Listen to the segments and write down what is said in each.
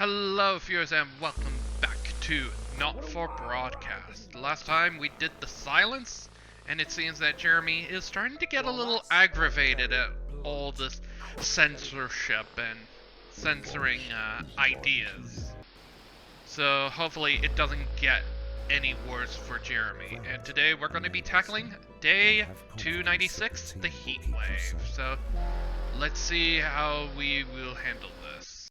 Hello viewers and welcome back to Not For Broadcast. Last time we did the silence, and it seems that Jeremy is starting to get a little aggravated at all this censorship and censoring ideas. So hopefully it doesn't get any worse for Jeremy. And today we're going to be tackling day 296, the heat wave. So let's see how we will handle this.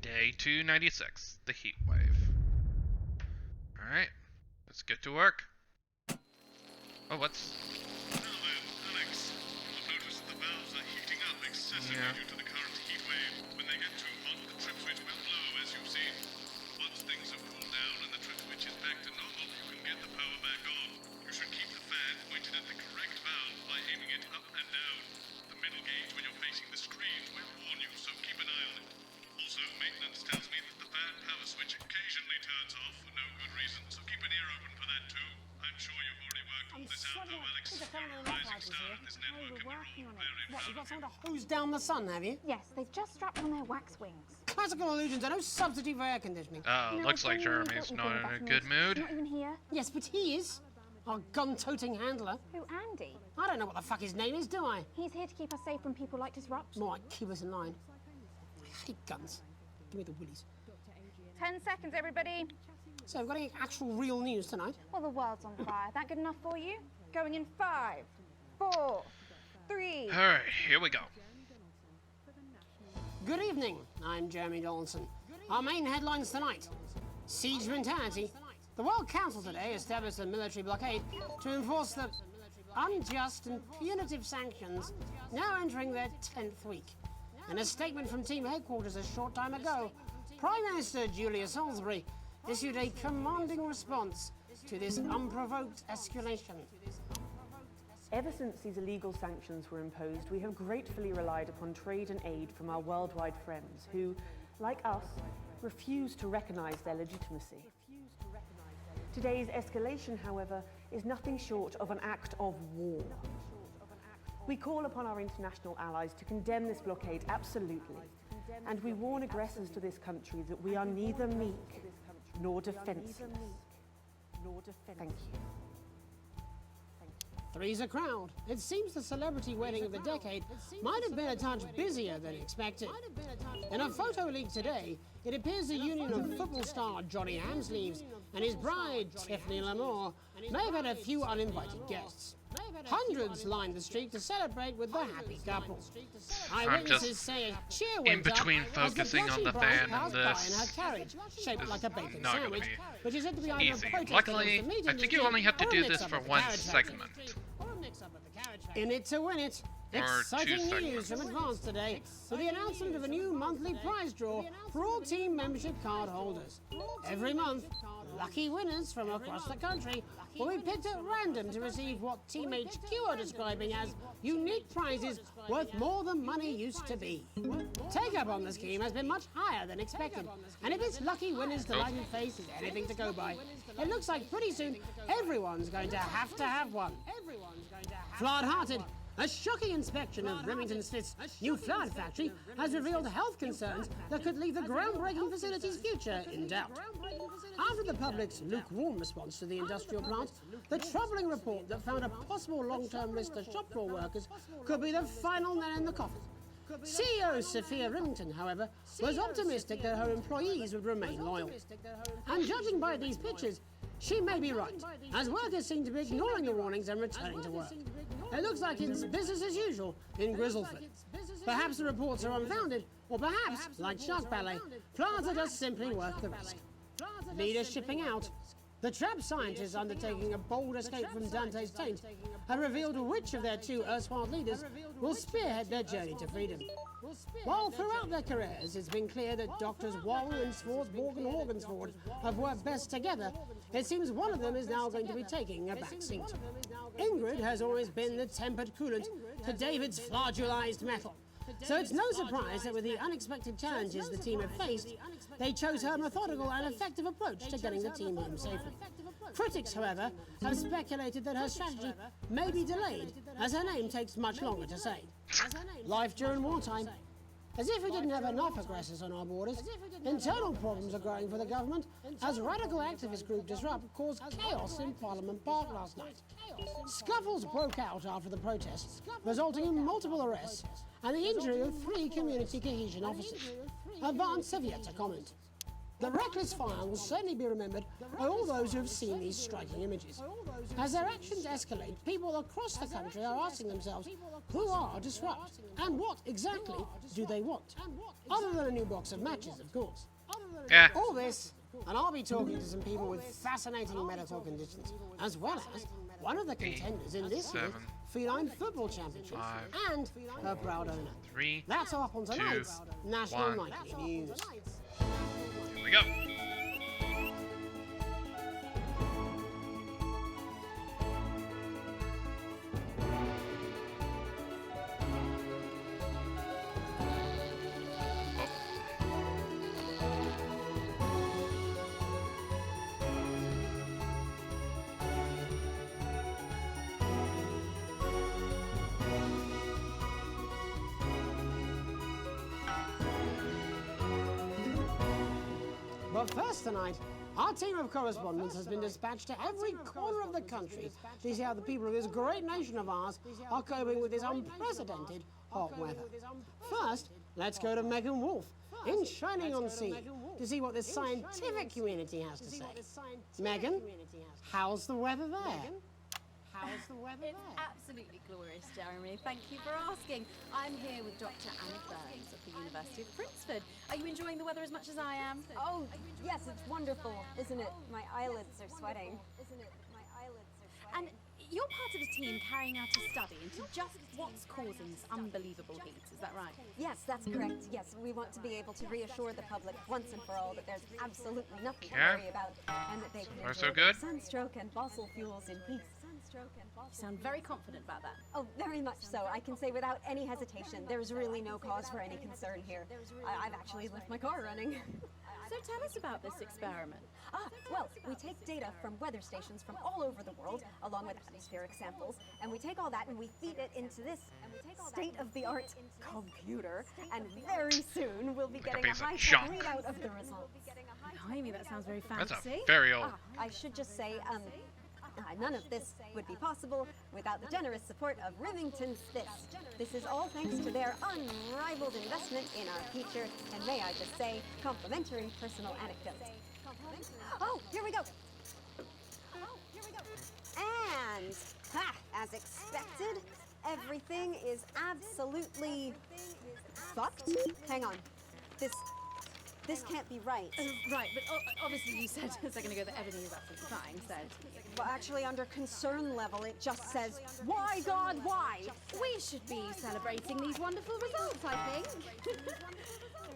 Day 296, the heat wave. Alright, let's get to work. Oh, what's... Now then, Alex, you'll have noticed the valves are heating up excessively due to the current heat wave. When they get too hot, the trip switch will blow, as you've seen. Once things have cooled down and the trip switch is back to normal, you can get the power back on. You should keep the fan pointed at the correct valve by aiming it up and down. The middle gauge when you're facing the screen will warn you, so keep an eye on it. Also, maintenance tells me that the fan power switch occasionally turns off for no good reason, so keep an ear open for that too. I'm sure you've already worked all this out though, Alex. You're a rising star of this network and we're all very What, proud you've got of you. someone to hose down the sun, have you? Yes, they've just strapped on their wax wings. Classical illusions are no substitute for air conditioning. You know, looks like I genuinely Jeremy's thought not we'd in go a back good from this. mood. He's not even here. Yes, but he is. Our gun-toting handler. Who, Andy? I don't know what the fuck his name is, do I? He's here to keep us safe from people like Disrupt. More like keep us in line. I hate guns. Give me the willies. 10 seconds, everybody. So, we've got any actual real news tonight? Well, the world's on fire. That good enough for you? Going in 5, 4, 3. Alright, here we go. Good evening. I'm Jeremy Donaldson. Our main headlines tonight. Siege mentality. The World Council today established a military blockade to enforce the unjust and punitive sanctions now entering their 10th week. In a statement from team headquarters a short time ago, Prime Minister Julia Salisbury issued a commanding response to this unprovoked escalation. Ever since these illegal sanctions were imposed, we have gratefully relied upon trade and aid from our worldwide friends who, like us, refuse to recognise their legitimacy. Today's escalation, however, is nothing short of an act of war. We call upon our international allies to condemn this blockade absolutely, and we warn aggressors to this country that we are neither meek nor defenceless. Thank you. Three's a crowd. It seems the celebrity wedding of the decade might have been a touch busier than expected. In a photo leak today, it appears the union of football star Johnny Hamsleaves and his bride, Tiffany Lamore, may have had a few uninvited guests. Hundreds lined the street to celebrate with the happy couple. Eyewitnesses say a cheer went in between up as the focusing on blushing the bride fan and passed by this. in her carriage, shaped like a bacon not gonna sandwich, be which is said to be either easy. a protest Luckily, against the meat I think you industry only have to or a do this mix-up for of the one carriage factory. segment. In it to win it. Or Exciting two news segments. from Advance today with the announcement of a new monthly prize draw for all team membership card holders. Every month, lucky winners from across the country will be picked at random to receive what Team HQ are describing as unique prizes worth more than money used to be. Take-up on the scheme has been much higher than expected, and if this lucky winner's delighted face is anything to go by, it looks like pretty soon everyone's going to have one. Flawed-hearted. A shocking inspection of Remington Smith's new flood factory has revealed health concerns that could leave the groundbreaking facility's future in doubt. After the public's lukewarm response to the industrial plant, the troubling report that found a possible long-term risk to shop floor workers could be the final nail in the coffin. CEO Sophia Remington, however, was optimistic that her employees would remain loyal. And judging by these pictures, she may be right, as workers seem to be ignoring the warnings and returning to work. It looks like it's business as usual in Grizzleford. Perhaps the reports are unfounded, or perhaps, like Shark Ballet, plants are just simply worth the risk. Leaders shipping out. The Trap scientists undertaking a bold escape from Dante's taint have revealed which of their two erstwhile leaders will spearhead their journey to freedom. While throughout their careers it's been clear that Doctors Wong and Swartzborg and Horgensford have worked best together, it seems one of them is now going to be taking a back seat. Ingrid has always been the tempered coolant to David's flagellized metal. So it's no surprise that with the unexpected challenges the team have faced, They chose her methodical and effective approach to getting the team home safely. Critics, however, have speculated that her strategy may be delayed, as her name takes much longer to say. Life during wartime. As if we didn't have enough aggressors on our borders, internal problems are growing for the government as radical activist group Disrupt caused chaos in Parliament Park last night. Scuffles broke out after the protests, resulting in multiple arrests and the injury of 3 community cohesion officers. Advance have yet to comment. The reckless fire will certainly be remembered by all those who have seen these striking images. As their actions escalate, people across the country are asking themselves, who are Disrupt? And what exactly do they want? Other than a new box of matches, of course. Yeah. All this, and I'll be talking to some people with fascinating medical conditions, as well as one of the contenders in this year's Feline Football Championship, and her proud owner. 3. That's all up on tonight's National Nightly News. Here we go. But first tonight, our team of correspondents has been dispatched to every corner of the country to see how the people of this great nation of ours are coping with this unprecedented hot weather. First, let's go to Megan Wolf in Shining-on-Sea to see what the scientific community has to say. Megan, how's the weather there? How's the weather It's there? absolutely glorious, Jeremy. Thank you for asking. I'm here with Dr. Anna Burns of the University of Princeton. Are you enjoying the weather as much as I am? Oh, yes, it's wonderful, isn't it? My eyelids are sweating. And you're part of a team carrying out a study into just what's causing this unbelievable heat, is that right? Yes, that's correct. Yes, we want to be able to reassure the public once and for all that there's absolutely nothing to Yeah. worry about and that they can Far so enjoy good. sunstroke and fossil fuels in peace. You sound very confident about that. Oh, very much so. I can say without any hesitation, there's really no cause for any concern here. I've actually left my car running. So tell us about this experiment. Well, we take data from weather stations from all over the world, along with atmospheric samples, and we take all that and we feed it into this state-of-the-art computer, and very soon we'll be getting a piece of high-tech junk. readout of the results. Blimey, that sounds very That's fancy. a very old. I should just say, none of this would be possible without the generous support of Rivington This. This is all thanks to their unrivaled investment in our future, and may I just say, complimentary personal anecdote. Oh, here we go. And, as expected, everything is absolutely fucked. Hang on. This can't be right. Right, but obviously you said a second ago that everything is absolutely fine, so... Well, actually, under concern level, it just says, why, God, why? We should be celebrating these wonderful results, I think.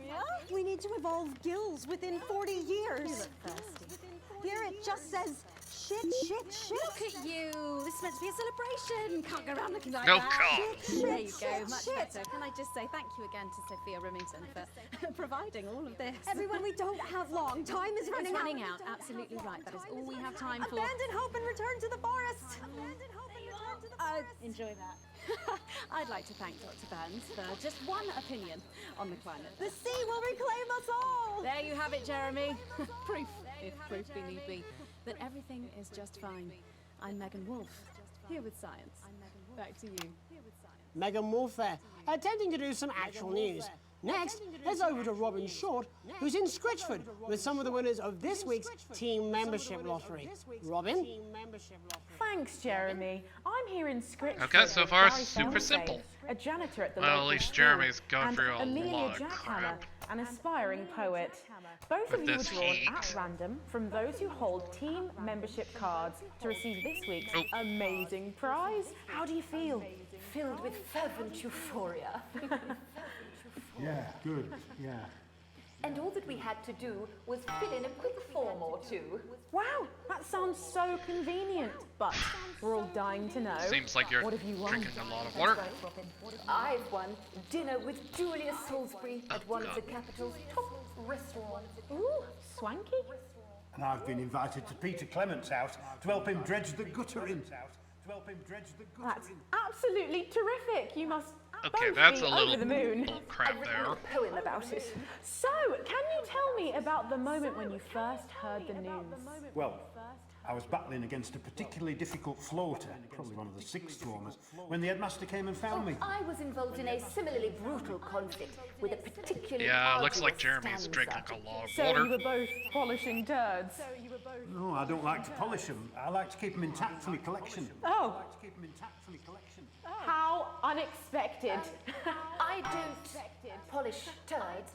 Yeah? We need to evolve gills within 40 years. You look thirsty. Here it just says, shit. Look at you! This is meant to be a celebration! Can't go around looking like No, that. God. There you go, Shit, much shit. better. Can I just say thank you again to Sophia Remington for providing all of this. Everyone, we don't have long. Time is It's running running out, absolutely right. That is all we have time for. Abandon hope and return to the forest. Enjoy that. I'd like to thank Dr. Burns for just one opinion on the climate. The sea will reclaim us all. There you have it, Jeremy. Proof, if proof be need be, that everything is just fine. I'm Megan Wolf, here with science. Back to you. Megan Wolf there, attempting to do some actual news. Next, let's over to Robin Short, who's in Scritchford with some of the winners of this week's Team Membership Lottery. Robin? Thanks, Jeremy. I'm here in Scritchford. Okay, so far, with Guy super Felsey, simple. A janitor at the Well, at local least school, Jeremy's gone and through a Amelia lot of Jackhammer, crap. an aspiring poet. Both With of you were this drawn heat. at random from those who hold team membership cards to receive this week's Oh. amazing prize. How do you feel? Filled with fervent euphoria. Yeah, good, yeah. And all that we had to do was fill in a quick form or two. Wow, that sounds so convenient. But we're all dying to know. Seems like you're what have you won? drinking a lot of water. I've won dinner with Julius Salisbury at one of the God. capital's top restaurant. Ooh, swanky. And I've been invited to Peter Clement's house to help him dredge the gutter in. That's absolutely terrific. You must Okay, both that's be a little over the moon. bull crap there. A poem about it. So, can you tell me about the moment when you first heard the news? Well, I was battling against a particularly difficult floater, probably one of the sixth swarmers, when the headmaster came and found me. I was involved in a similarly brutal conflict with a particularly Yeah, looks like arduous Jeremy's stanza. drinking a lot of So water. you were both polishing turds. No, I don't like to polish them. I like to keep them intact for my collection. Oh. How unexpected. I don't polish turds.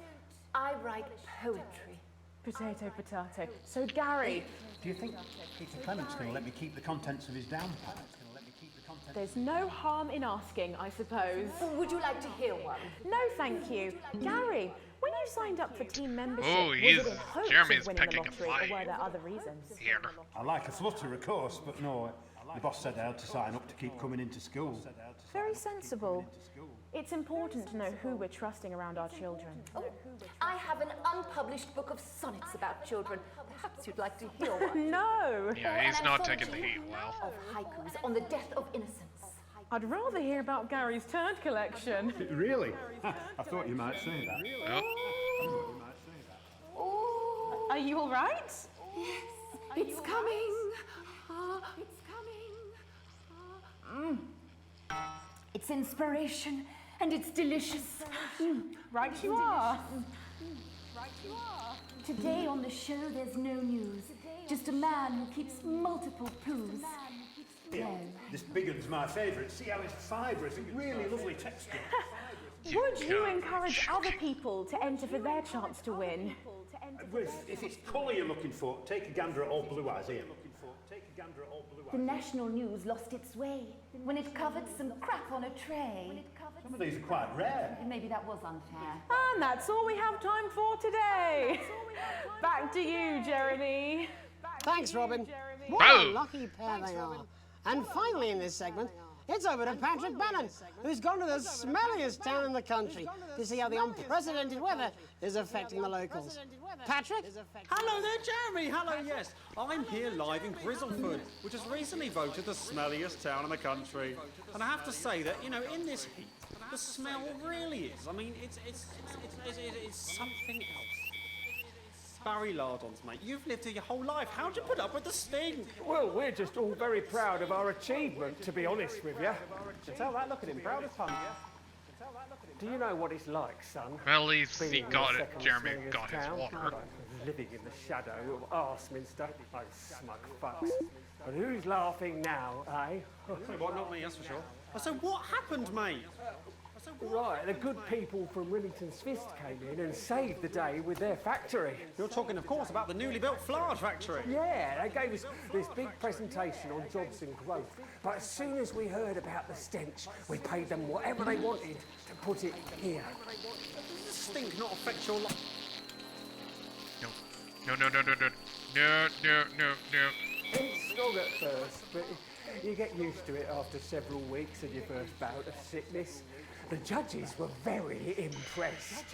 I write poetry. Potato, potato. So, Gary, Do you think Peter Clement's going to let me keep the contents of his downpipe? there's no harm in asking, I suppose. Would you like to hear one? No, thank you. Gary, when you signed up for team membership, Oh, was he's- it in hopes Jeremy's of winning the picking a lottery, fight. or were there other reasons? Here. I like a flutter, of course, but no, the boss said I had to sign up to keep coming into school. Very sensible. It's important to know who we're trusting around our children. Oh, I have an unpublished book of sonnets about children. Perhaps you'd like to hear one. No! Yeah, he's not taking the heat well. Of haikus on the death of innocence. I'd rather hear about Gary's turd collection. Really? I thought you might say that. Oh, Are you all right? It's coming. It's inspiration and it's delicious. Right you are. Today on the show there's no news. Just a man who keeps multiple poos. Yeah, this big one's my favourite. See how it's fibrous, really lovely texture. Would you encourage other people to enter for their chance to win? Well, if it's colour you're looking for, take a gander at old Blue Eyes here. The national news lost its way when it covered some crap on a tray. Some of these are quite rare. Maybe that was unfair. And that's all we have time for today. Back to you, Jeremy. Thanks, Robin. Jeremy. What a Boom. lucky pair they are. And finally in this segment, it's over to Patrick Bannon, who's gone to the smelliest town in the country to see how the unprecedented weather is affecting the locals. Patrick? Hello there, Jeremy. Hello, yes. I'm here live in Grizzleford, which has recently voted the smelliest town in the country. And I have to say that, you know, in this heat, the smell really is. I mean, it's something else. Barry Lardons, mate, you've lived here your whole life. How'd you put up with the stink? Well, we're just all very proud of our achievement, to be honest with you. You can tell that, look at him, proud as punch. Do you know what it's like, son? well, at least Being he in got the it. second Jeremy smelliest got his town, water. living in the shadow of Arseminster, those smug fucks. But who's laughing now, eh? What, not me, that's for sure. So what happened, mate? Right, the good people from Remington's Fist came in and saved the day with their factory. You're talking, of course, about the newly built Flard factory. Yeah, they gave us this big presentation on jobs and growth. But as soon as we heard about the stench, we paid them whatever they wanted to put it here. Does the stink not affect your life? No. It's strong at first, but you get used to it after several weeks of your first bout of sickness. The judges were very impressed.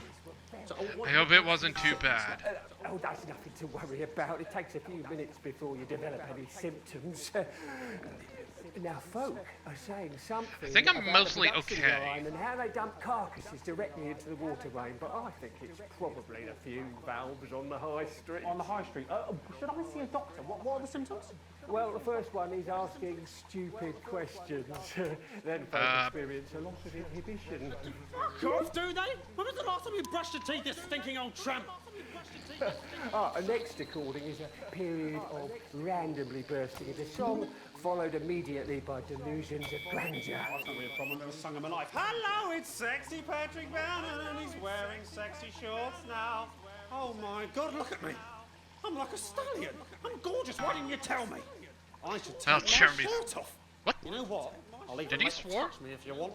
I hope it wasn't too bad. Oh, that's nothing to worry about. It takes a few minutes before you develop any symptoms. Now, folk are saying something. I think I'm about mostly the production okay. line and how they dump carcasses directly into the water main, but I think it's probably the fume valves on the high street. On the high street. Should I see a doctor? What are the symptoms? Well, the first one is asking stupid questions. Then folk experience a lot of inhibition. Fuck off, do they? When was the last time you brushed your teeth, this stinking old tramp? Next recording is a period of randomly bursting into song, followed immediately by delusions of grandeur. That's not really a problem. Never sung in my life. Hello, it's sexy Patrick Bannon, and he's wearing sexy shorts now. Oh my God, look at me. I'm like a stallion. I'm gorgeous. Why didn't you tell me? I should take my Jeremy's- shirt off. What? You know what? I'll even Did he let you swore? touch me if you want.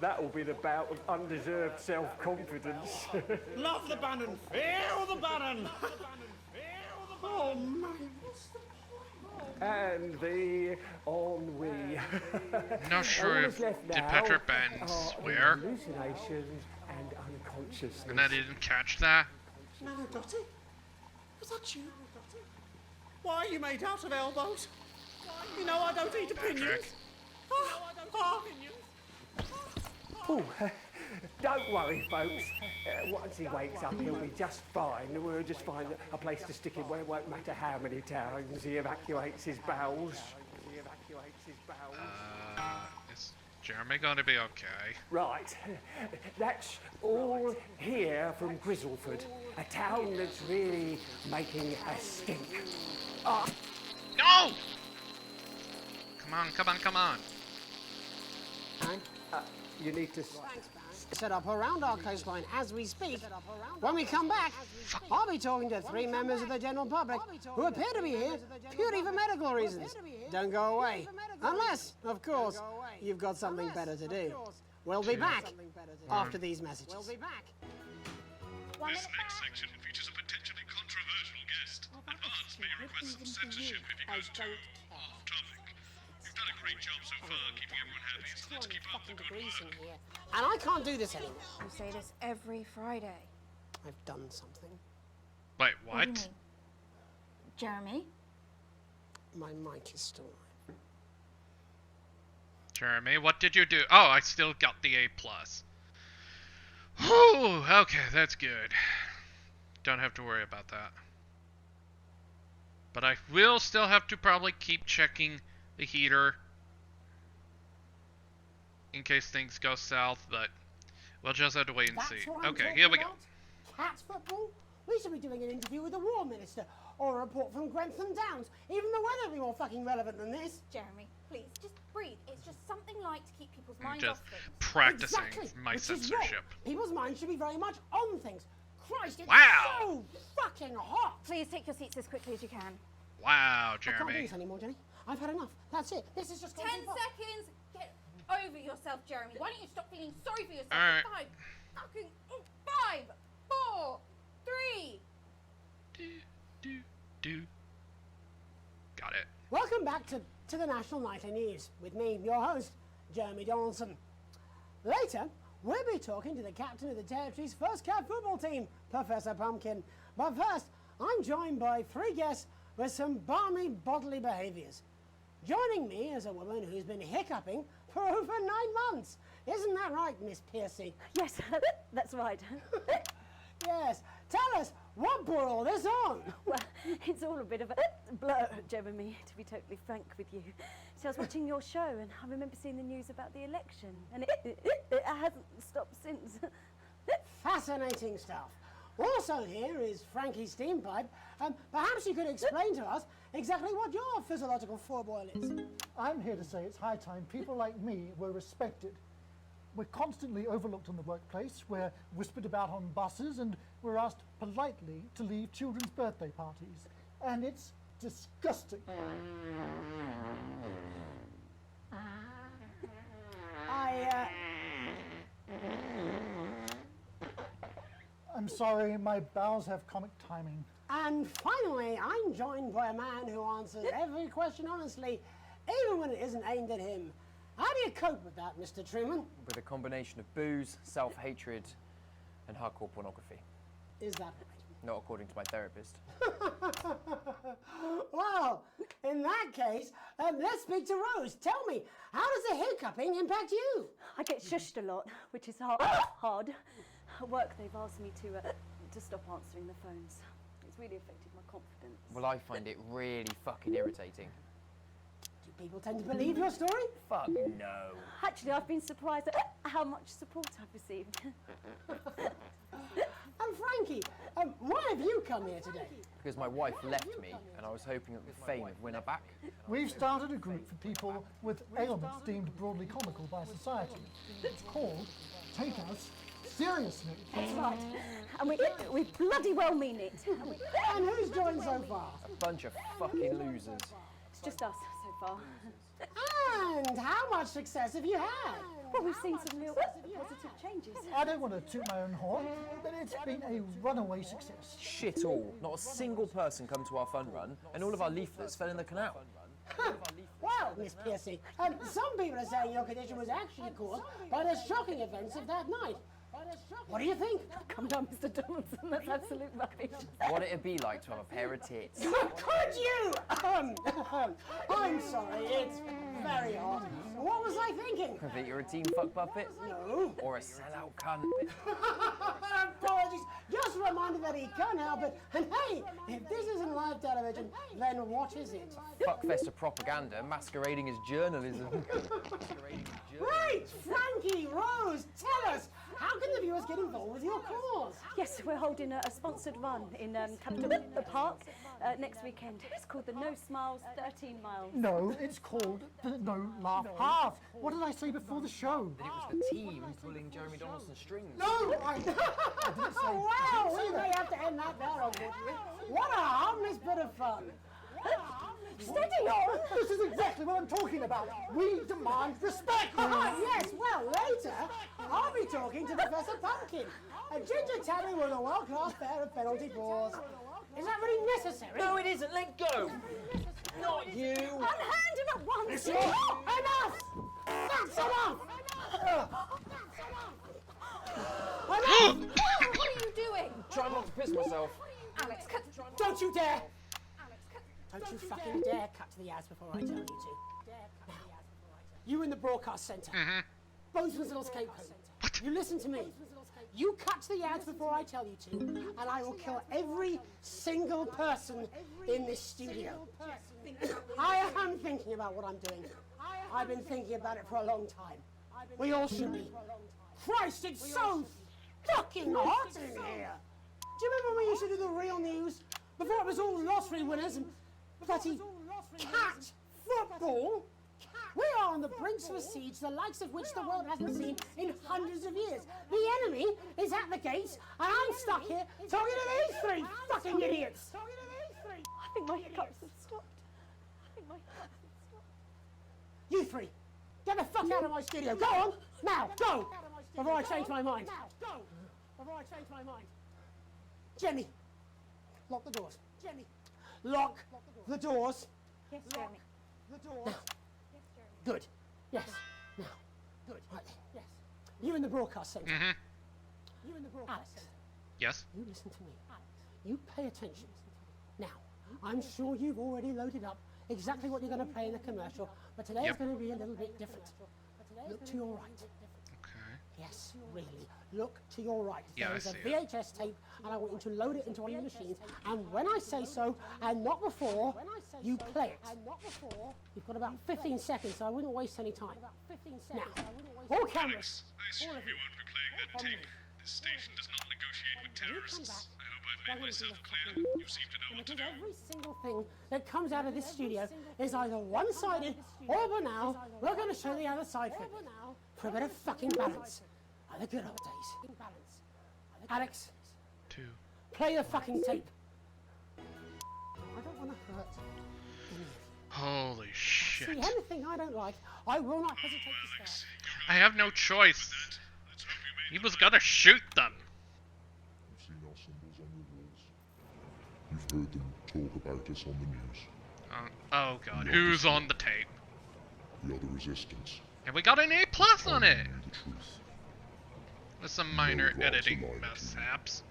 That will be the bout of undeserved self-confidence. Love the Bannon. Feel the Bannon. Oh man. And the ennui. Not sure All if that's left did now Patrick Bannon are the swear. hallucinations and unconscious consciousness. And I didn't catch that. Nana Dottie? Was that you? Why are you made out of elbows? You know I don't eat opinions. Oh, don't worry, folks. Once he wakes up, he'll be just fine. We'll just find a place to stick him where it won't matter how many times he evacuates his bowels. Is Jeremy gonna be okay? Right. That's all here from Grizzleford, a town that's really making a stink. Ah. No! Come on, come on, come on. You need to... Set up around our coastline as we speak. When we come back, I'll be talking to 3 members of the general public who appear to be here purely for medical reasons. Don't go away. Unless, of course, you've got something better to do. We'll be back after these messages. This next section features a potentially controversial guest. Advance may request some censorship if he goes too off topic. You've done a great job so far keeping everyone happy, so let's keep up the good work. And I can't do this anymore. You say this every Friday. I've done something. Wait, What do you what? mean? Jeremy? My mic is still on. Jeremy, what did you do? Oh, I still got the A+. Whew, okay, that's good. Don't have to worry about that. But I will still have to probably keep checking the heater in case things go south, but we'll just have to wait and see. That's what I'm Okay, talking here we go. about. Cats football? We should be doing an interview with the War Minister or a report from Grantham Downs. Even the weather would be more fucking relevant than this. Jeremy, please, just breathe. It's just something light to keep people's I'm minds just off things. practicing Exactly, my which is wrong. censorship. People's minds should be very much on things. Christ, it's Wow. so fucking hot. Please take your seats as quickly as you can. Wow, I can't do Jeremy. this anymore, Jenny. I've had enough. That's it. This is just 10 gone too far. seconds. Get over yourself, Jeremy. Why don't you stop feeling sorry for yourself? All right. 5, fucking 5, 4, 3. Got it. Welcome back to the National Nightly News with me, your host, Jeremy Donaldson. Later, we'll be talking to the captain of the Territory's first cat football team, Professor Pumpkin. But first, I'm joined by 3 guests with some balmy bodily behaviours. Joining me is a woman who's been hiccuping for over 9 months. Isn't that right, Miss Piercy? Yes, that's right. Yes. Tell us, what brought all this on? Well, it's all a bit of a blur, Jeremy, to be totally frank with you. So I was watching your show and I remember seeing the news about the election and it hasn't stopped since. Fascinating stuff. Also here is Frankie Steampipe. Perhaps you could explain to us exactly what your physiological foreboil is. I'm here to say it's high time people like me were respected. We're constantly overlooked in the workplace, we're whispered about on buses, and we're asked politely to leave children's birthday parties. And it's disgusting. I'm sorry, my bowels have comic timing. And finally, I'm joined by a man who answers every question honestly, even when it isn't aimed at him. How do you cope with that, Mr. Truman? With a combination of booze, self-hatred, and hardcore pornography. Is that right? Not according to my therapist. Well, in that case, let's speak to Rose. Tell me, how does the hiccuping impact you? I get shushed a lot, which is hard. At work, they've asked me to stop answering the phones. It's really affected my confidence. Well, I find it really fucking irritating. Do people tend to believe your story? Fuck no. Actually, I've been surprised at how much support I've received. And Frankie, why have you come here today? Because my wife left me, and I was hoping that the fame would win her back. We've started a group for people with ailments deemed broadly comical by society. It's called Take Us Seriously. That's right. And we bloody well mean it. And who's joined so far? A bunch of fucking losers. It's just us so far. And how much success have you had? Well, we've seen some real positive changes. I don't want to toot my own horn, but it's been a runaway success. Shit all. Not a single person come to our fun run, and all of our leaflets fell in the canal. Well, Miss Piercy, some people are saying your condition was actually caused by the shocking events of that night. What do you think? Come down, Mr. Donaldson, that's absolute rubbish. What it'd be like to have a pair of tits. Could you? I'm sorry, it's very hot. What was I thinking? That you're a team fuck puppet? No. Or a sellout cunt? Apologies. Just reminded that he can't help it. And hey, if this isn't live television, then what is it? Fuckfest of propaganda masquerading as journalism. Right, Frankie, Rose, tell us, how can the viewers get involved with your cause? Yes, we're holding a sponsored run in Capital Park next weekend. It's called the No Smiles 13 Miles. No, it's called the No Laugh Half. What did I say before the show? That it was the team pulling Jeremy Donaldson's strings. No, I didn't say. Wow, we may have to end that there, unfortunately. What a harmless bit of fun. Steady on! This is exactly what I'm talking about. We demand respect. Yes, well, later, I'll be talking to Professor Pumpkin, a ginger tabby with a world-class pair of penalty paws. Is that really necessary? No, it isn't. Let go. Not you. Unhand him at once. Enough! That's enough! What are you doing? Try not to piss myself. Alex, Don't you dare! Don't you fucking dare cut to the ads before I tell you to. You in the broadcast centre. Bozeman's little scapegoat. You listen to me. You cut to the ads before I tell you to, and I will kill every single person in this studio. I am thinking about what I'm doing. I've been thinking about it for a long time. We all should be. Christ, it's so fucking hot in here. Do you remember when we used to do the real news? Before it was all lottery winners and bloody cat football? We are on the brinks of a siege the likes of which the world hasn't seen in hundreds of years. The enemy is at the gates, and I'm stuck here talking to these three fucking idiots. I think my hiccups have stopped. You three, get the fuck out of my studio. Go on, now, go, before I change my mind. Jenny, lock the doors. Lock the doors. Yes, Jeremy. Now. Good. Yes. Now. Good. Right then. Yes. You in the broadcast centre. You in the broadcast centre. Yes. You listen to me. You pay attention. Now, I'm sure you've already loaded up exactly what you're going to play in the commercial, but today it's going to be a little bit different. Look to your right. Okay. Yes, really. Look to your right. Yeah, there is I a see it. VHS tape, and I want you to load it into one of your machines. And when I say so, and not before, you play it. You've got about 15 seconds, so I wouldn't waste any time. Now, all cameras. I assume you won't be playing that tape. This station does not negotiate with terrorists. I hope I've made myself clear. You seem to know what to do. Every single thing that comes out of this studio is either one-sided or banal. We're going to show the other side for it. For a bit of fucking balance. Like the good old days. Alex. 2. Play the fucking tape. I don't want to hurt any of you. Holy shit. See, anything I don't like, I will not hesitate to say. I have no choice. He was gonna shoot them. You've seen our symbols on your walls. You've heard them talk about us on the news. Oh god, who's on the tape? We are the resistance. And we got an A+ on it! The truth. With some minor No right to editing lie to me. mishaps.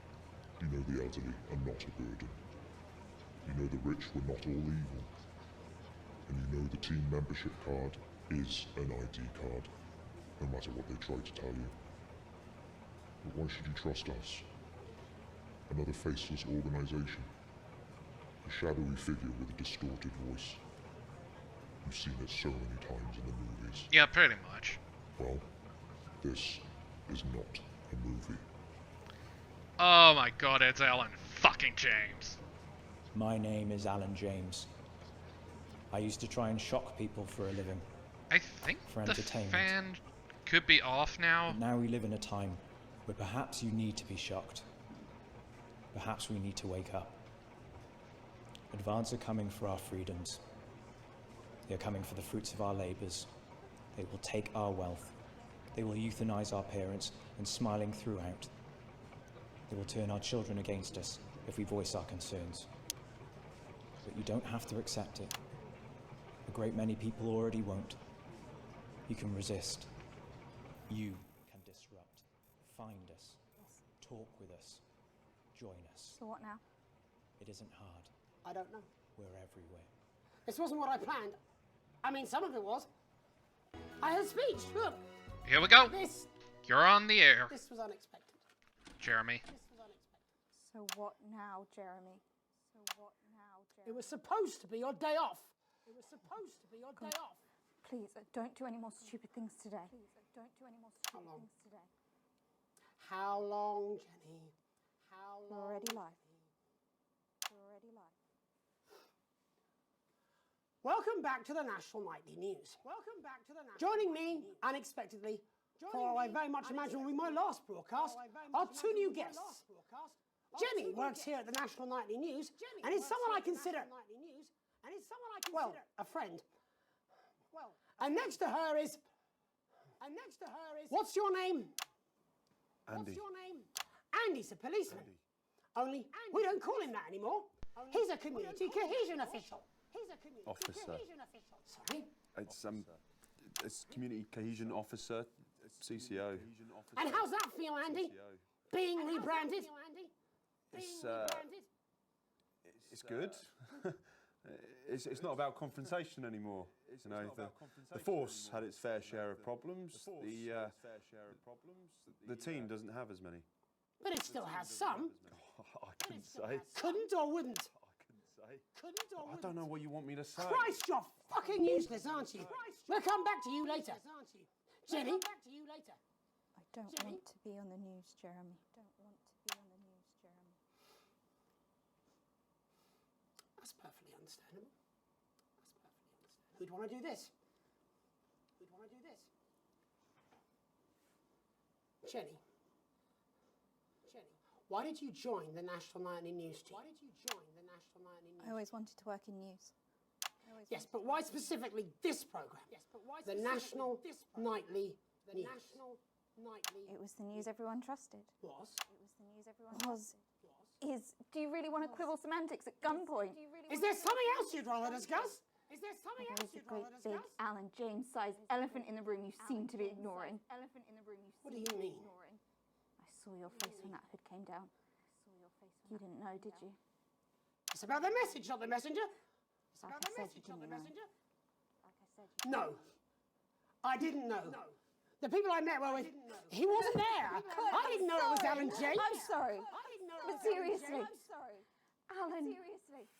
You know the elderly are not a burden. You know the rich were not all evil. And you know the team membership card is an ID card, no matter what they try to tell you. But why should you trust us? Another faceless organization. A shadowy figure with a distorted voice. You've seen it so many times in the movies. Yeah, pretty much. Well, this is not a movie. Oh my god, it's Alan fucking James. My name is Alan James. I used to try and shock people for a living. I think For the entertainment. fan could be off now. But now we live in a time where perhaps you need to be shocked. Perhaps we need to wake up. Advance are coming for our freedoms. They are coming for the fruits of our labours. They will take our wealth. They will euthanize our parents and smiling throughout. They will turn our children against us if we voice our concerns. But you don't have to accept it. A great many people already won't. You can resist. You can disrupt. find us, talk with us, join us. So what now? It isn't hard. I don't know. We're everywhere. This wasn't what I planned. I mean, some of it was. I had a speech. Look. Here we go. This. You're on the air. This was unexpected. Jeremy. This was unexpected. So what now, Jeremy? So what now, Jeremy? It was supposed to be your day off. It was supposed to be your day off. Please, don't do any more stupid things today. Please, don't do any more stupid things today. How long, Jenny? How long? You're already live. You're already live. Welcome back to the National Nightly News. Welcome back to the National Joining me, unexpectedly, for I very much imagine will be my last broadcast, are two new guests. Jenny works here at the National Nightly News, and is someone I consider, well, a friend. And next to her is, what's your name? Andy. What's your name? Andy's a policeman. Only we don't call him that anymore. He's a community cohesion official. Officer. Sorry? It's community cohesion officer, CCO. And how's that feel, Andy? Being rebranded? It's good. It's not about confrontation anymore. You know, the force had its fair share of problems. The team doesn't have as many. But it still has some. I couldn't say. Couldn't or wouldn't? I don't know what you want me to say. Christ, you're fucking useless, aren't you? We'll come back to you later. Jenny? I don't want to be on the news, Jeremy. Don't want to be on the news, Jeremy. That's perfectly understandable. Who'd want to do this? Who'd want to do this? Jenny. Why did you join the National Nightly News team? I always wanted to work in news. Yes, but why specifically this program? The National Nightly News. It was the news everyone trusted. Was? It was the news everyone trusted. Is. Do you really want to quibble semantics at gunpoint? Is there something else you'd rather discuss? Is there something else There's a you'd great rather big discuss? Alan James-sized elephant in the room you seem to be ignoring. What do you mean? I saw your face when that hood came down. You didn't know, did you? It's about the message, not the messenger. Like I said, you didn't know. No. I didn't know. The people I met were with... He wasn't there. I didn't know it was Alan James. I'm sorry. But seriously. Alan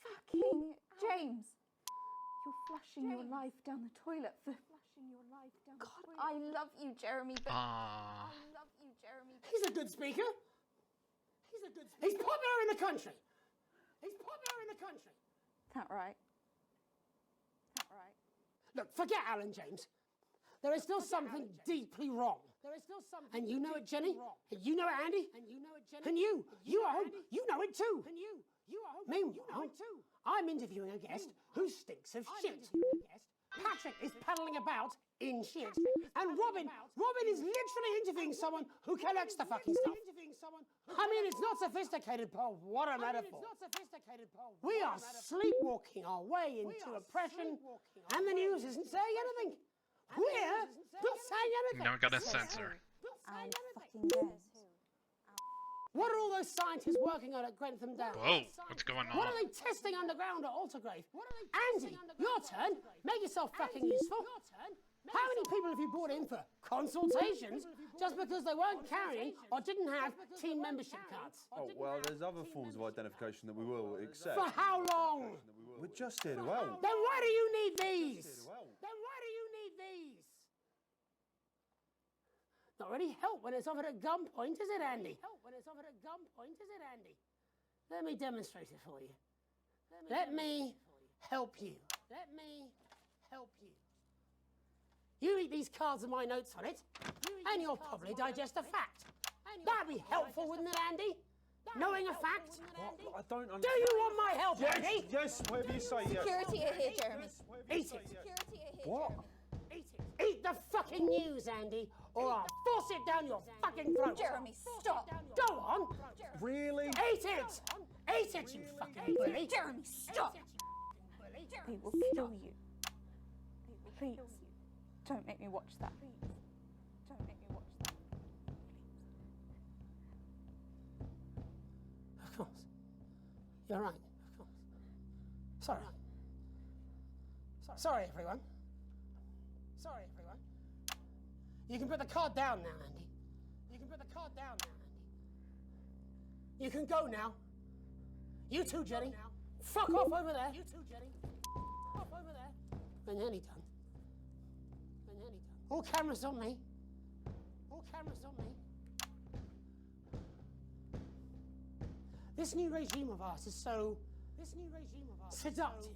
fucking James. You're flushing your life down the toilet for... God, I love you, Jeremy, but... I love you, Jeremy, but... He's a good speaker. He's popular in the country. That right? That right? Look, forget Alan James. There is still something deeply wrong. And you know it, Jenny. And you know it, Andy. And you at home, you know it too. Meanwhile, I'm interviewing a guest who stinks of shit. Patrick is paddling about in shit. And Robin is literally interviewing someone who collects the fucking stuff. I mean, it's not sophisticated, Paul. What a metaphor. We are sleepwalking our way into oppression, and the news isn't saying anything. We're not saying anything. Now got to censor. Alan fucking James. What are all those scientists working on at Grantham Downs? Whoa, what's going on? What are they testing underground at Altergrave? Andy, your turn. Make yourself fucking useful. How many people have you brought in for consultations just because they weren't carrying or didn't have team membership cards? Oh, well, there's other forms of identification that we will accept. For how long? We're just here to help. Then why do you need these? Not really help when it's offered at gunpoint, is it, Andy? Let me demonstrate it for you. Let me help you. You read these cards with my notes on it, and you'll probably digest a fact. That'd be helpful, wouldn't it, Andy? Knowing a fact? I don't understand. Do you want my help, Andy? Yes, whatever you say, yes. Security are here, Jeremy. Eat it. What? Eat the fucking news, Andy, or I'll force it down your fucking throat. Jeremy, stop. Go on. Really? Eat it. Eat it, you fucking bully. Jeremy, stop. They will kill you. Please, don't make me watch that. Don't make me watch that. Of course. You're right. Of course. Sorry. Sorry, everyone. Sorry, everyone. You can put the card down now, Andy. You can put the card down now, Andy. You can go now. You too, Jenny. Fuck off over there. You too, Jenny. Off over there. We're nearly done. We're nearly done. All cameras on me. All cameras on me. This new regime of ours is so seductive.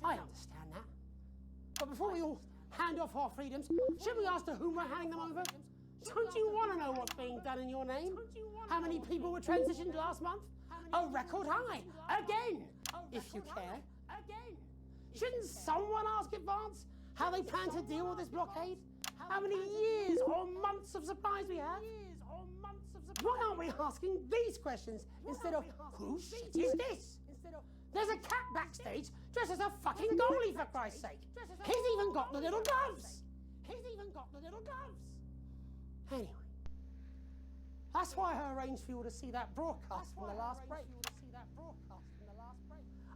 I understand that. But before we all hand off our freedoms, should we ask to whom we're handing them over? Don't you want to know what's being done in your name? How many people were transitioned last month? A record high. Again, if you care. Again. Shouldn't someone ask Advance how they plan to deal with this blockade? How many years or months of supplies we have? Why aren't we asking these questions instead of whose shit is this? There's a cat backstage dressed as a fucking goalie, for Christ's sake. He's even got the little gloves. Anyway, that's why I arranged for you to see that broadcast from the last break.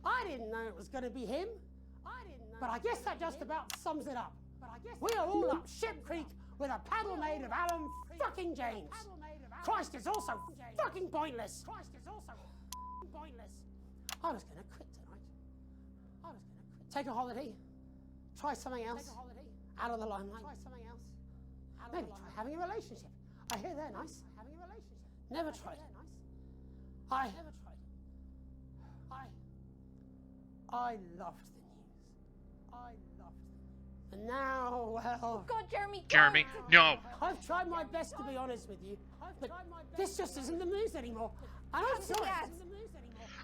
I didn't know it was going to be him, but I guess that just about sums it up. We are all up Ship Creek with a paddle made of Alan fucking James. Christ, it's also fucking pointless. I was going to quit tonight. Take a holiday. Try something else. Out of the limelight. Maybe try having a relationship. I hear they're nice. Never tried it. I loved the news. And now, well... God, Jeremy, Jeremy, no. I've tried my best to be honest with you, but this just isn't the news anymore. And I'm sorry.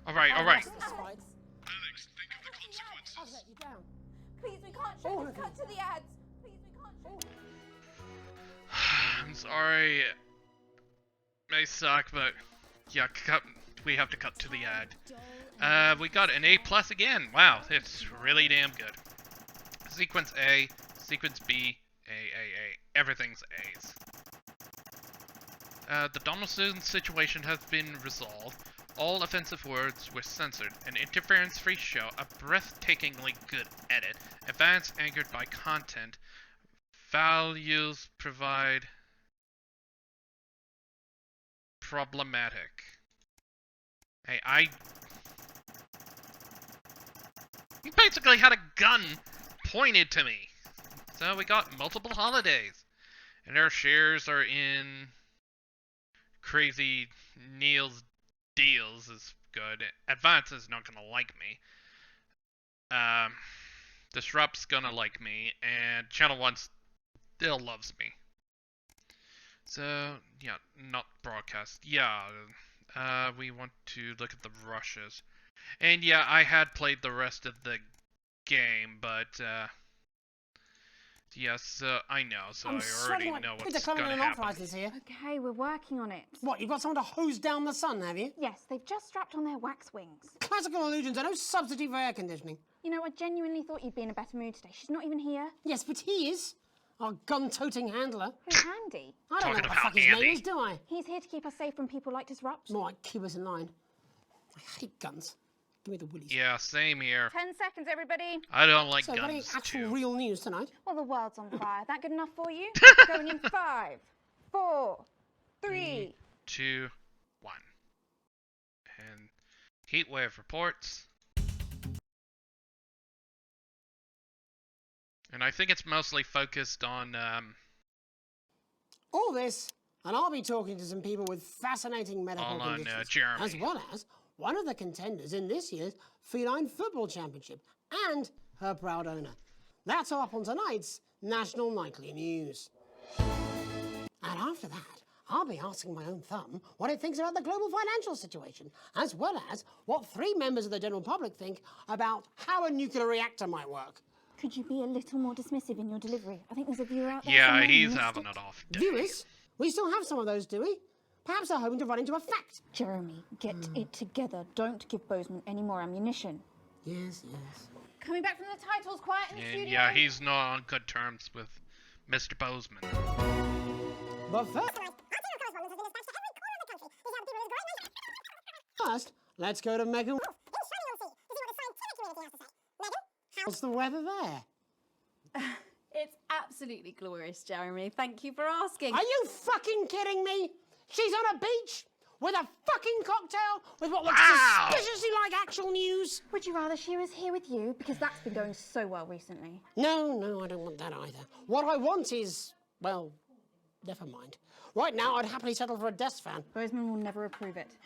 All right, all right. Alex, think of the consequences. I've let you down. Please, we can't show this. Cut to the ads. Please, we can't show this. I'm sorry. May suck, but yeah, we have to cut to the ad. We got an A+ again. Wow, it's really damn good. Sequence A, Sequence B, A. Everything's A's. The Donaldson situation has been resolved. All offensive words were censored. An interference-free show, a breathtakingly good edit, Advance anchored by content, values provide problematic. Hey, he basically had a gun pointed to me. So we got multiple holidays. And our shares are in Crazy Neil's deals is good. Advance is not gonna like me. Disrupt's gonna like me, and Channel 1 still loves me. So, yeah, not broadcast. Yeah, we want to look at the rushes. And yeah, I had played the rest of the game, but, yes, I know, so I already know what's gonna happen. Here. Okay, we're working on it. What, you've got someone to hose down the sun, have you? Yes, they've just strapped on their wax wings. Classical illusions are no substitute for air conditioning. You know, I genuinely thought you'd be in a better mood today. She's not even here. Yes, but he is. Our gun-toting handler. Who's Andy? I don't know what the fuck his name is, do I? He's here to keep us safe from people like Disrupt. More like keep us in line. I hate guns. Give me the willies. Yeah, same here. 10 seconds, everybody. I don't like guns, any actual real news tonight? Well, the world's on fire. That good enough for you? Going in 5, 4, 3, 2, 1. And Heatwave reports. And I think it's mostly focused on, all this, and I'll be talking to some people with fascinating medical conditions. Jeremy. As well as one of the contenders in this year's Feline Football Championship, and her proud owner. That's all up on tonight's National Nightly News. And after that, I'll be asking my own thumb what it thinks about the global financial situation, as well as what 3 members of the general public think about how a nuclear reactor might work. Could you be a little more dismissive in your delivery? I think there's a viewer out there. Yeah, he's having it off. Viewers? We still have some of those, do we? Perhaps they're hoping to run into a fact. Jeremy, get it together. Don't give Bozeman any more ammunition. Yes, yes. Coming back from the titles, quiet in the studio. Yeah, he's not on good terms with Mr. Bozeman. But first... First, let's go to Megan. How's the weather there? It's absolutely glorious, Jeremy. Thank you for asking. Are you fucking kidding me? She's on a beach with a fucking cocktail with what looks suspiciously like actual news. Would you rather she was here with you? Because that's been going so well recently. No, I don't want that either. What I want is, well, never mind. Right now, I'd happily settle for a desk fan. Bozeman will never approve it.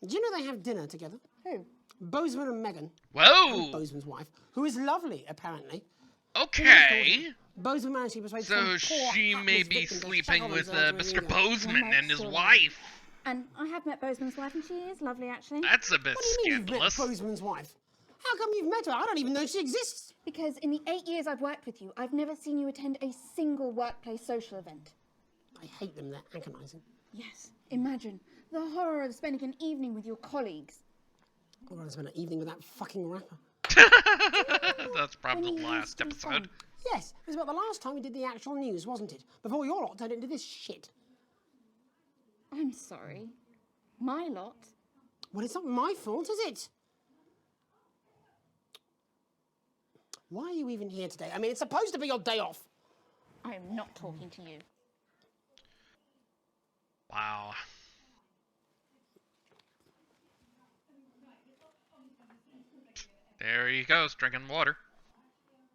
Do you know they have dinner together? Who? Bozeman and Megan. Whoa! Bozeman's wife, who is lovely, apparently. Okay. Bozeman managed to persuade So some poor she may hapless be victim to sleeping settle with themselves Mr. to a New York. Bozeman and his wife. And I have met Bozeman's wife, and she is lovely, actually. That's a bit What do you mean you've met scandalous. Bozeman's wife? How come you've met her? I don't even know she exists. Because in the 8 years I've worked with you, I've never seen you attend a single workplace social event. I hate them, they're agonising. Yes. Imagine the horror of spending an evening with your colleagues. I'd rather spend an evening with that fucking rapper. That's probably the last episode. Yes, it was about the last time we did the actual news, wasn't it? Before your lot turned into this shit. I'm sorry. My lot? Well, it's not my fault, is it? Why are you even here today? I mean, it's supposed to be your day off. I am not talking to you. Wow. There he goes, drinking water.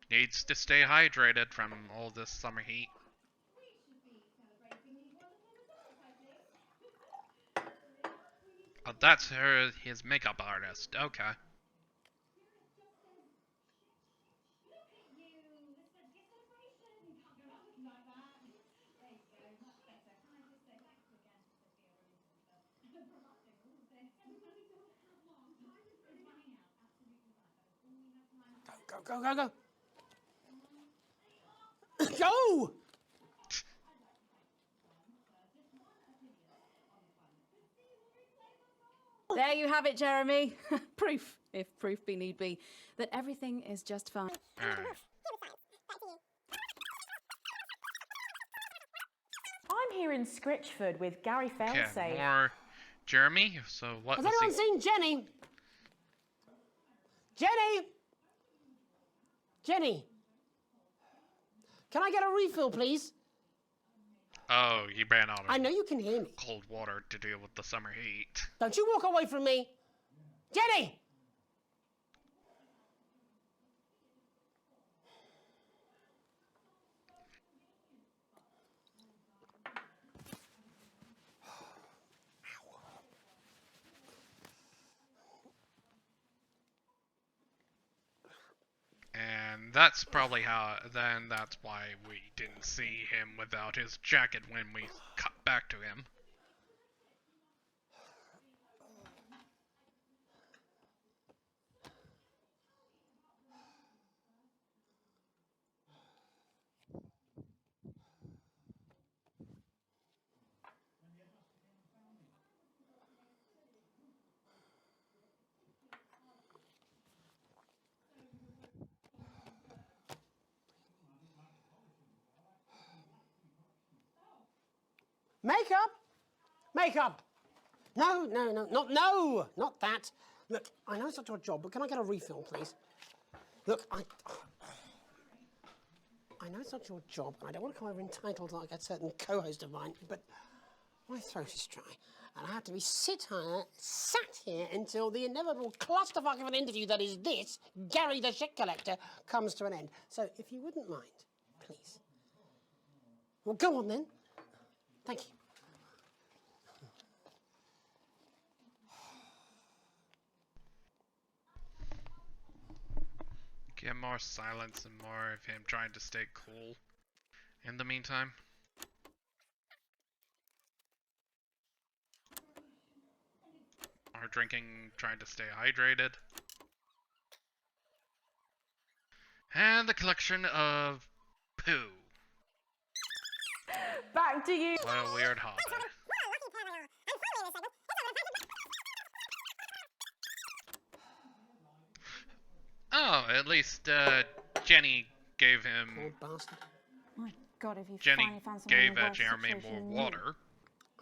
Needs to stay hydrated from all this summer heat. Oh, that's his makeup artist. Okay. Go. Go! There you have it, Jeremy. Proof, if proof be need be, that everything is just fine. I'm here in Scritchford with Gary Okay, Failsafe. more Jeremy. So what Has was anyone he? seen Jenny? Jenny! Can I get a refill, please? Oh, you ran out I of know you can hear me. cold water to deal with the summer heat. Don't you walk away from me. Jenny! And that's probably that's why we didn't see him without his jacket when we cut back to him. Makeup! No, not that. Look, I know it's not your job, but can I get a refill, please? Look, I know it's not your job, and I don't want to come over entitled like a certain co-host of mine, but my throat is dry, and I have to be sat here until the inevitable clusterfuck of an interview that is this, Gary the Shit Collector, comes to an end. So, if you wouldn't mind, please. Well, go on then. Thank you. Get more silence and more of him trying to stay cool in the meantime. More drinking, trying to stay hydrated. And the collection of poo. Back to you. What a weird holiday. Oh, at least Jenny gave him. My God, if you Jenny finally found someone gave in a worse Jeremy situation more than me. water.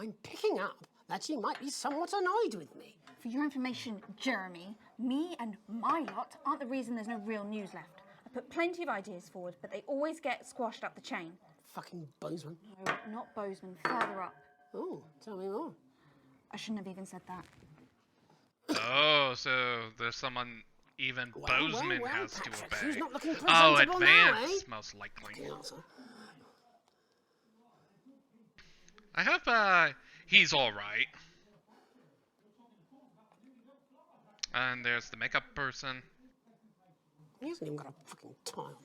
I'm picking up that she might be somewhat annoyed with me. For your information, Jeremy, me and my lot aren't the reason there's no real news left. I put plenty of ideas forward, but they always get squashed up the chain. Fucking Bozeman. No, not Bozeman, further up. Oh, tell me more. I shouldn't have even said that. Oh, so there's someone even Bozeman has to Patrick, obey. who's not looking Oh, presentable now, Advance, eh? most likely. Answer. I hope he's alright. And there's the makeup person. He hasn't even got a fucking tile.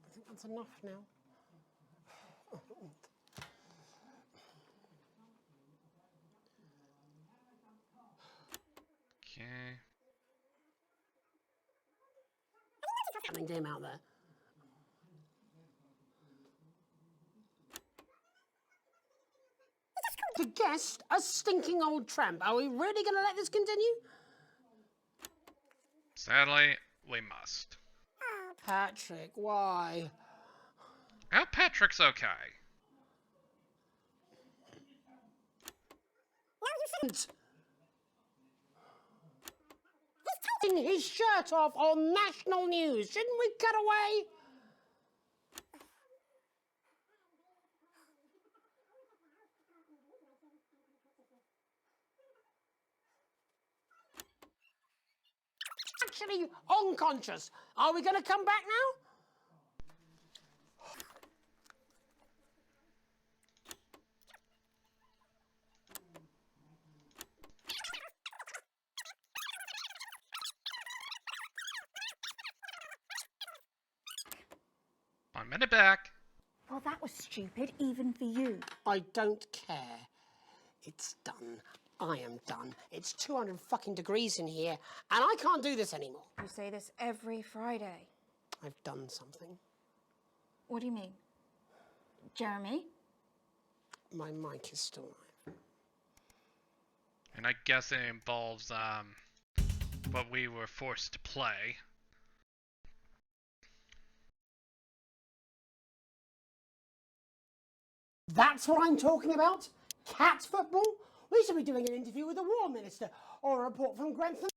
I think that's enough now. Okay. Something dim out there. To guest a stinking old tramp. Are we really going to let this continue? Sadly, we must. Patrick, why? I hope Patrick's okay. No, you shouldn't. He's taking his shirt off on national news. Shouldn't we cut away? Actually unconscious. Are we going to come back now? One minute back. Well, that was stupid, even for you. I don't care. It's done. I am done. It's 200 fucking degrees in here, and I can't do this anymore. You say this every Friday. I've done something. What do you mean? Jeremy? My mic is still live. And I guess it involves, what we were forced to play. That's what I'm talking about? Cat football? We should be doing an interview with the War Minister, or a report from Grentham.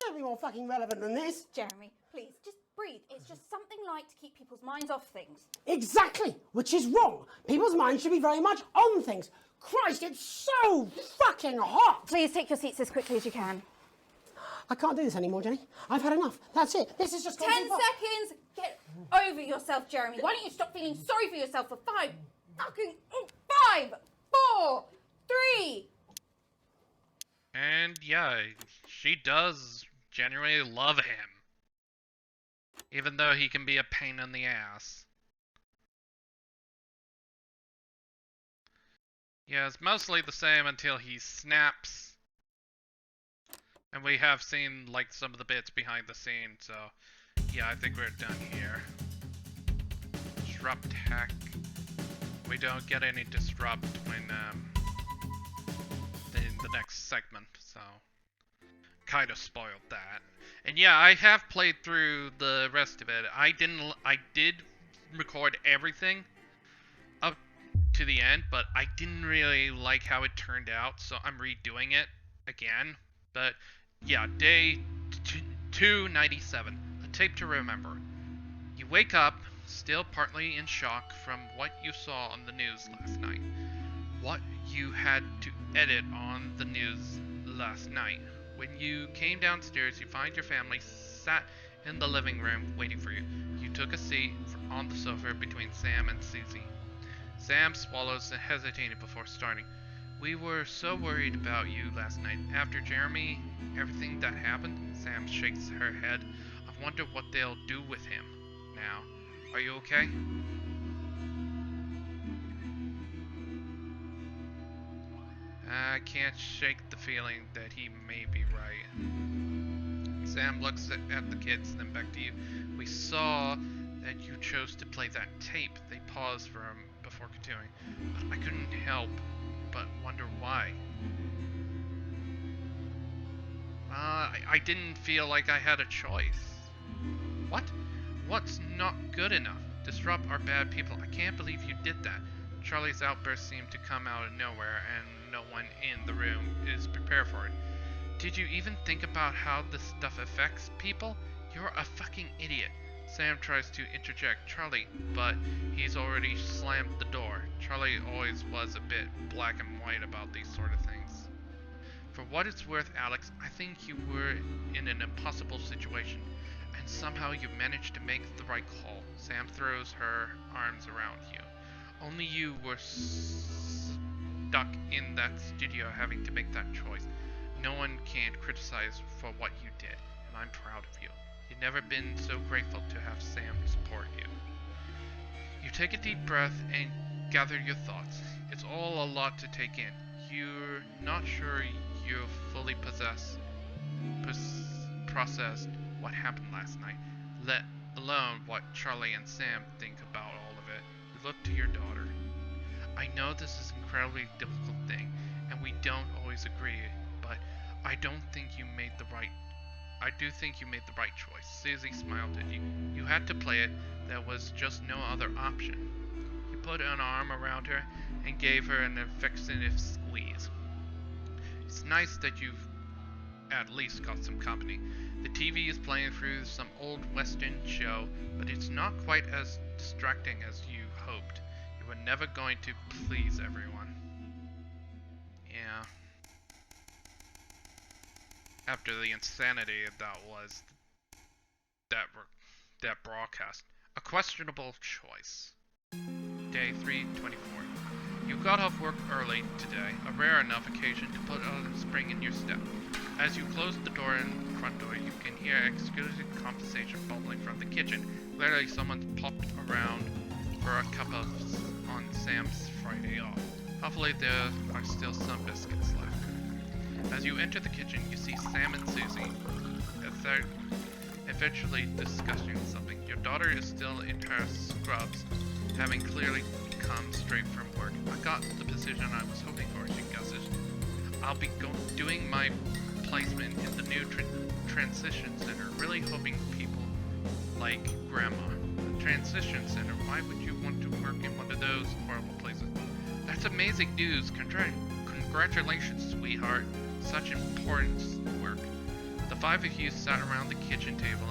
It'll be more fucking relevant than this. Jeremy, please, just breathe. It's just something light to keep people's minds off things. Exactly, which is wrong. People's minds should be very much on things. Christ, it's so fucking hot! Please take your seats as quickly as you can. I can't do this anymore, Jenny. I've had enough. That's it. This is just... 10 seconds! Get over yourself, Jeremy. Why don't you stop feeling sorry for yourself for 5, 4, 3. And yeah, she does genuinely love him. Even though he can be a pain in the ass. Yeah, it's mostly the same until he snaps. And we have seen like some of the bits behind the scenes, so yeah, I think we're done here. Disrupt hack. We don't get any disrupt when in the next segment, so kind of spoiled that. And yeah, I have played through the rest of it. I did record everything up to the end, but I didn't really like how it turned out, so I'm redoing it again. But yeah, day 297, a tape to remember. You wake up, still partly in shock from what you saw on the news last night. What you had to edit on the news last night. When you came downstairs, you find your family sat in the living room waiting for you. You took a seat on the sofa between Sam and Susie. Sam swallows and hesitated before starting. We were so worried about you last night. After Jeremy, everything that happened, Sam shakes her head. I wonder what they'll do with him now. Are you okay? I can't shake the feeling that he may be right. Sam looks at the kids, then back to you. We saw that you chose to play that tape. They paused before continuing. But I couldn't help but wonder why. I didn't feel like I had a choice. What? What's not good enough? Disrupt our bad people. I can't believe you did that. Charlie's outburst seemed to come out of nowhere, and no one in the room is prepared for it. Did you even think about how this stuff affects people? You're a fucking idiot. Sam tries to interject Charlie, but he's already slammed the door. Charlie always was a bit black and white about these sort of things. For what it's worth, Alex, I think you were in an impossible situation, and somehow you managed to make the right call. Sam throws her arms around you. Only you were stuck in that studio having to make that choice. No one can criticize for what you did, and I'm proud of you. You've never been so grateful to have Sam support you. You take a deep breath and gather your thoughts. It's all a lot to take in. You're not sure you've fully processed what happened last night, let alone what Charlie and Sam think about all of it. You look to your daughter. I know this is an incredibly difficult thing, and we don't always agree, but I do think you made the right choice. Susie smiled at you. You had to play it. There was just no other option. He put an arm around her and gave her an affectionate squeeze. It's nice that you've at least got some company. The TV is playing through some old Western show, but it's not quite as distracting as you hoped. You were never going to please everyone. Yeah. After the insanity that was that broadcast. A questionable choice. Day 324. You got off work early today, a rare enough occasion to put a spring in your step. As you close the door and front door, you can hear exquisite conversation bubbling from the kitchen. Clearly someone's popped around for a cup of on Sam's Friday off. Hopefully there are still some biscuits left. As you enter the kitchen, you see Sam and Susie eventually discussing something. Your daughter is still in her scrubs, having clearly come straight from work. I got the position I was hoping for, she gusses. I'll be doing my placement in the new transition center, really hoping people like Grandma. Transition center, why would you want to work in one of those horrible places? That's amazing news. Congratulations, sweetheart. Such important work. The five of you sat around the kitchen table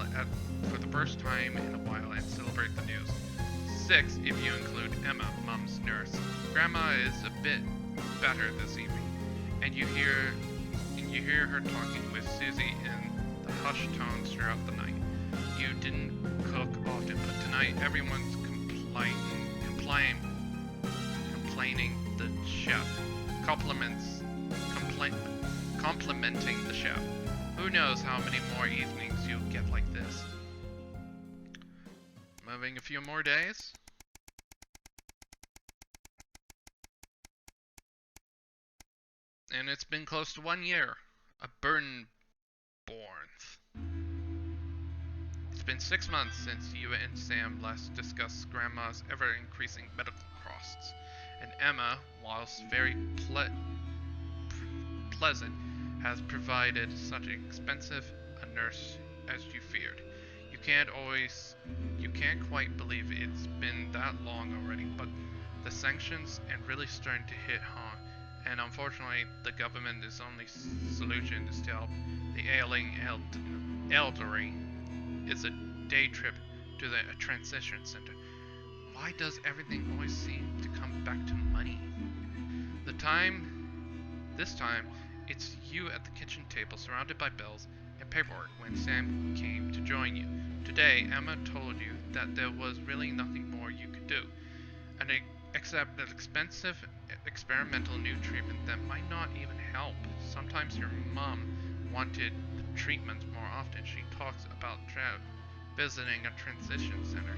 for the first time in a while and celebrate the news. 6 if you include Emma, Mom's nurse. Grandma is a bit better this evening, and you hear her talking with Susie in the hushed tones throughout the night. You didn't cook often, but tonight everyone's complaining the chef, complimenting the chef. Who knows how many more evenings you'll get like this. Moving a few more days. And it's been close to 1 year. A burden born. It's been 6 months since you and Sam last discussed Grandma's ever-increasing medical costs, and Emma, whilst very pleasant, has provided such expensive a nurse as you feared. You can't quite believe it's been that long already, but the sanctions are really starting to hit home, and unfortunately the government's only solution is to help the ailing elderly is a day trip to the transition center. Why does everything always seem to come back to money? This time, it's you at the kitchen table surrounded by bills and paperwork when Sam came to join you. Today, Emma told you that there was really nothing more you could do, except an expensive experimental new treatment that might not even help. Sometimes your mom wanted the treatment more often. She talks about visiting a transition center.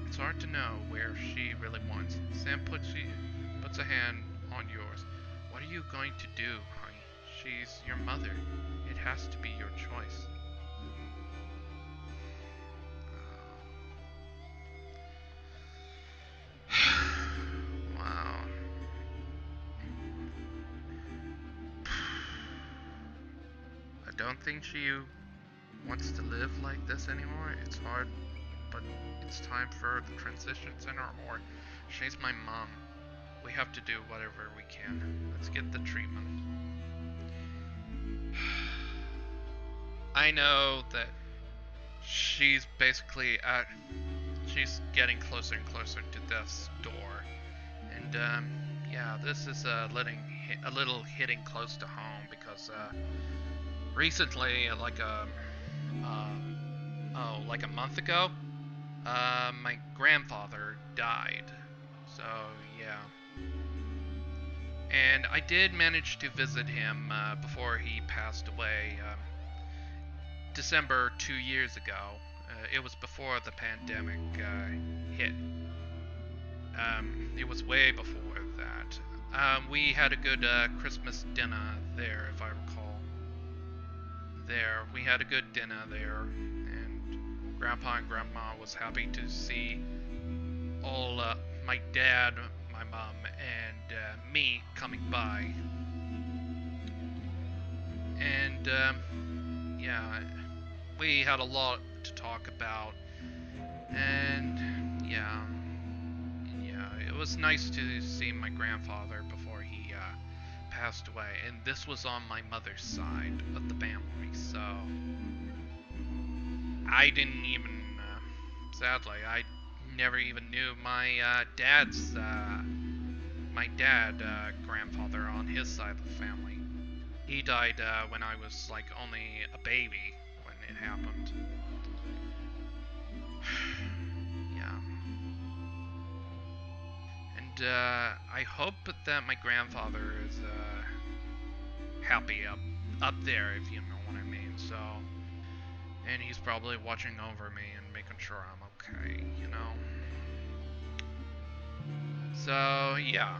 It's hard to know where she really wants. Sam puts a hand on yours. What are you going to do, honey? She's your mother. It has to be your choice. don't think she wants to live like this anymore. It's hard, but it's time for the transition center, or she's my mom. We have to do whatever we can. Let's get the treatment. I know that she's basically she's getting closer and closer to death's door. And yeah, this is a little hitting close to home because recently, like a month ago, my grandfather died. So yeah. And I did manage to visit him before he passed away. December 2 years ago. It was before the pandemic hit. It was way before that. We had a good Christmas dinner there, if I recall. We had a good dinner there, and Grandpa and Grandma was happy to see all my dad, my mom, and me coming by. And yeah, we had a lot to talk about, and yeah, it was nice to see my grandfather before he passed away, and this was on my mother's side of the family, so I didn't even, sadly, I never even knew my dad's grandfather on his side of the family. He died when I was like only a baby when it happened. Yeah. And I hope that my grandfather is happy up there, if you know what I mean. So, and he's probably watching over me and making sure I'm okay, you know. So yeah,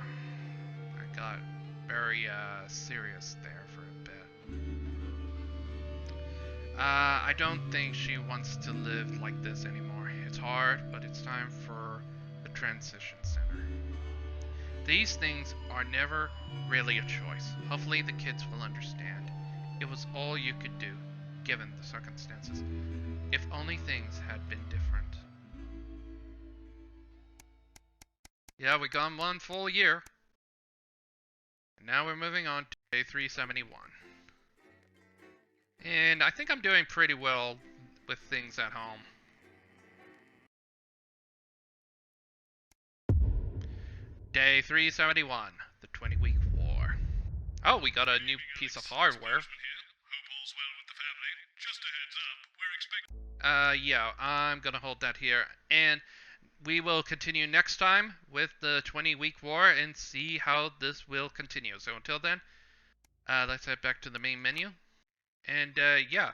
I got very serious there for a bit. I don't think she wants to live like this anymore. It's hard, but it's time for the transition center. These things are never really a choice. Hopefully the kids will understand. It was all you could do, given the circumstances. If only things had been different. Yeah, we gone 1 full year. And now we're moving on to day 371. And I think I'm doing pretty well with things at home. Day 371, the 20-week war. Oh, we got a new piece of hardware. Yeah, I'm gonna hold that here. And we will continue next time with the 20-week war and see how this will continue. So until then, let's head back to the main menu. And yeah,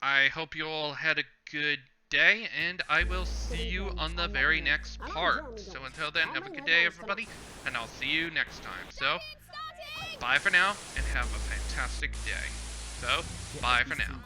I hope you all had a good day, and I will see you on the very next part. So until then, have a good day, everybody, and I'll see you next time. So, bye for now, and have a fantastic day. So, bye for now.